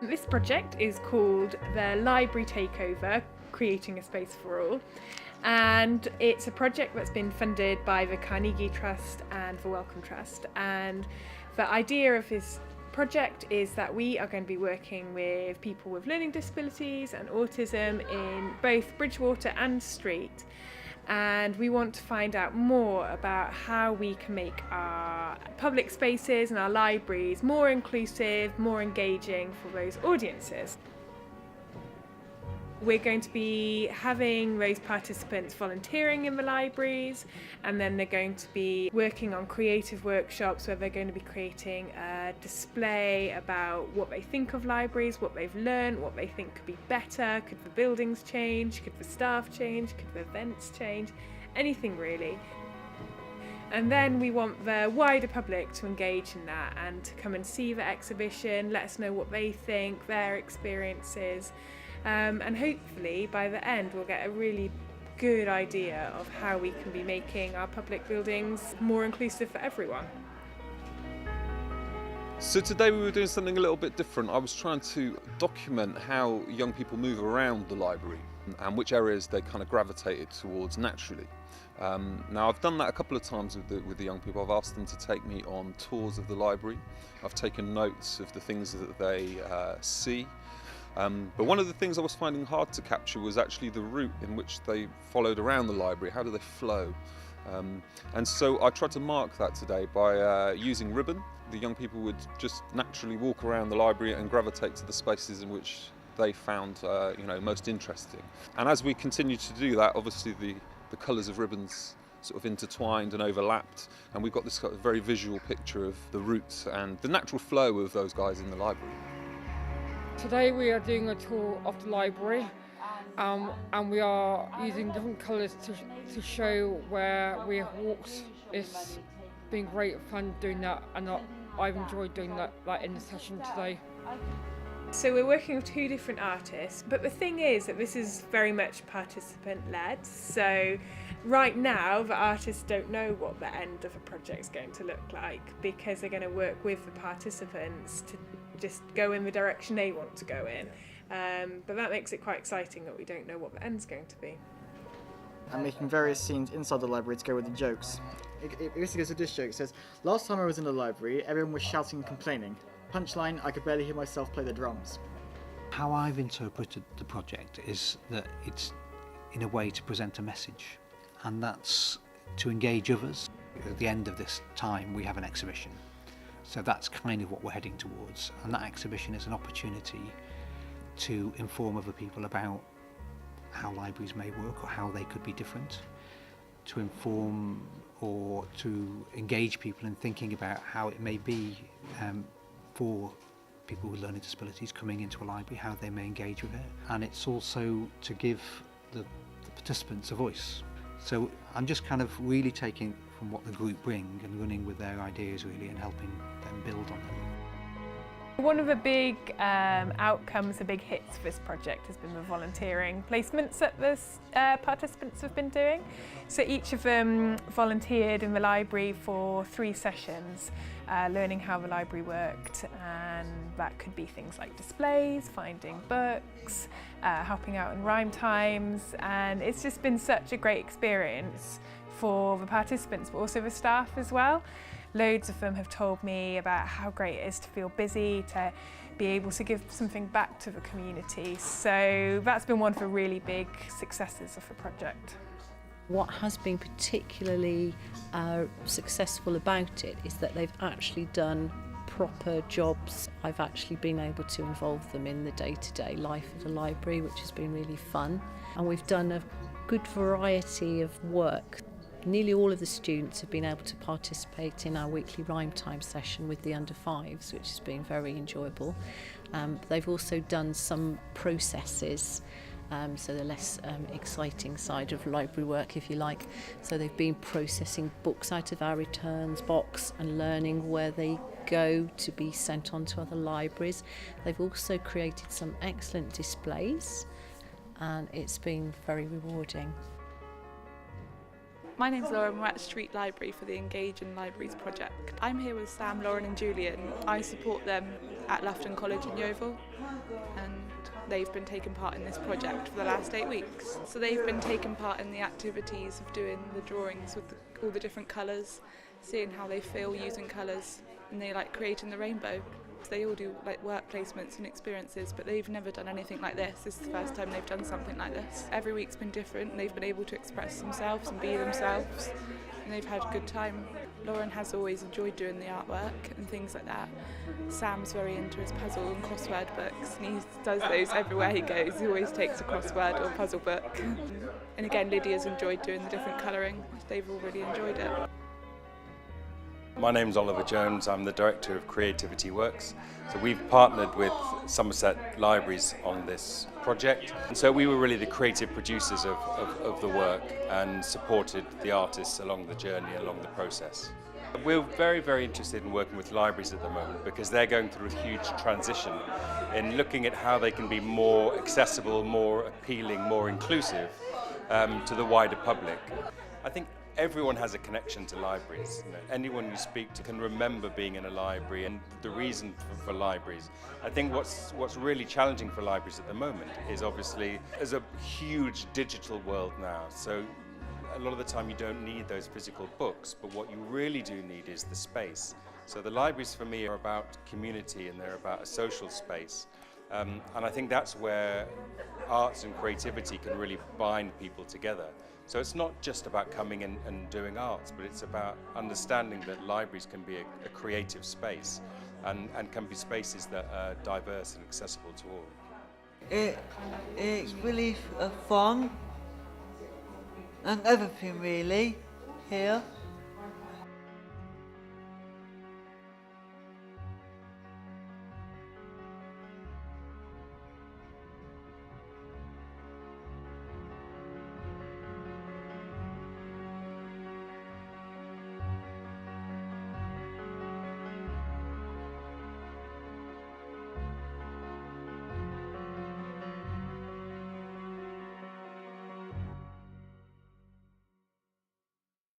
This project is called the Library Takeover, Creating a Space for All, and it's a project that's been funded by the Carnegie Trust and the Wellcome Trust. And the idea of this project is that we are going to be working with people with learning disabilities and autism in both Bridgwater and Street. And we want to find out more about how we can make our public spaces and our libraries more inclusive, more engaging for those audiences. We're going to be having those participants volunteering in the libraries, and then they're going to be working on creative workshops where they're going to be creating a display about what they think of libraries, what they've learned, what they think could be better. Could the buildings change? Could the staff change? Could the events change? Anything really. And then we want the wider public to engage in that and to come and see the exhibition, let us know what they think, their experiences. And hopefully by the end we'll get a really good idea of how we can be making our public buildings more inclusive for everyone. So today we were doing something a little bit different. I was trying to document how young people move around the library and which areas they kind of gravitated towards naturally. Now I've done that a couple of times with the young people. I've asked them to take me on tours of the library. I've taken notes of the things that they see. But one of the things I was finding hard to capture was actually the route in which they followed around the library. How do they flow? And so I tried to mark that today by using ribbon. The young people would just naturally walk around the library and gravitate to the spaces in which they found most interesting. And as we continue to do that, obviously the colours of ribbons sort of intertwined and overlapped, and we've got this kind of very visual picture of the routes and the natural flow of those guys in the library. Today we are doing a tour of the library, and we are using different colours to show where we have walked. It's been great fun doing that, and I've enjoyed doing that in the session today. So we're working with two different artists, but the thing is that this is very much participant-led. So right now the artists don't know what the end of a project is going to look like, because they're going to work with the participants to just go in the direction they want to go in. But that makes it quite exciting that we don't know what the end's going to be. And making various scenes inside the library to go with the jokes. It basically goes with this joke. It says, "Last time I was in the library, everyone was shouting and complaining. Punchline, I could barely hear myself play the drums." How I've interpreted the project is that it's in a way to present a message, and that's to engage others. At the end of this time we have an exhibition, so that's kind of what we're heading towards, and that exhibition is an opportunity to inform other people about how libraries may work or how they could be different, to inform or to engage people in thinking about how it may be for people with learning disabilities coming into a library, how they may engage with it. And it's also to give the participants a voice. So I'm just kind of really taking from what the group bring and running with their ideas really and helping them build on them. One of the big outcomes, the big hits of this project has been the volunteering placements that the participants have been doing. So each of them volunteered in the library for 3 sessions, learning how the library worked, and that could be things like displays, finding books, helping out in rhyme times, and it's just been such a great experience for the participants but also the staff as well. Loads of them have told me about how great it is to feel busy, to be able to give something back to the community. So that's been one of the really big successes of the project. What has been particularly successful about it is that they've actually done proper jobs. I've actually been able to involve them in the day-to-day life of the library, which has been really fun. And we've done a good variety of work. Nearly all of the students have been able to participate in our weekly rhyme time session with the under 5s, which has been very enjoyable. They've also done some processes, so the less exciting side of library work, if you like. So they've been processing books out of our returns box and learning where they go to be sent on to other libraries. They've also created some excellent displays, and it's been very rewarding. My name's Lauren, we're at Street Library for the Engaging Libraries project. I'm here with Sam, Lauren and Julian. I support them at Loughton College in Yeovil, and they've been taking part in this project for the last 8 weeks. So they've been taking part in the activities of doing the drawings with all the different colours, seeing how they feel using colours, and they like creating the rainbow. They all do like work placements and experiences, but they've never done anything like this. This is the first time they've done something like this. Every week's been different, and they've been able to express themselves and be themselves, and they've had a good time. Lauren has always enjoyed doing the artwork and things like that. Sam's very into his puzzle and crossword books, and he does those everywhere he goes. He always takes a crossword or puzzle book. And again, Lydia's enjoyed doing the different colouring. They've all really enjoyed it. My name's Oliver Jones, I'm the Director of Creativity Works. So we've partnered with Somerset Libraries on this project. And so we were really the creative producers of the work and supported the artists along the journey, along the process. We're very, very interested in working with libraries at the moment because they're going through a huge transition in looking at how they can be more accessible, more appealing, more inclusive to the wider public. I think everyone has a connection to libraries. You know, anyone you speak to can remember being in a library and the reason for libraries. I think what's really challenging for libraries at the moment is obviously there's a huge digital world now. So a lot of the time you don't need those physical books, but what you really do need is the space. So the libraries for me are about community and they're about a social space. And I think that's where arts and creativity can really bind people together. So it's not just about coming in and doing arts, but it's about understanding that libraries can be a creative space and can be spaces that are diverse and accessible to all. It's really fun and everything really here.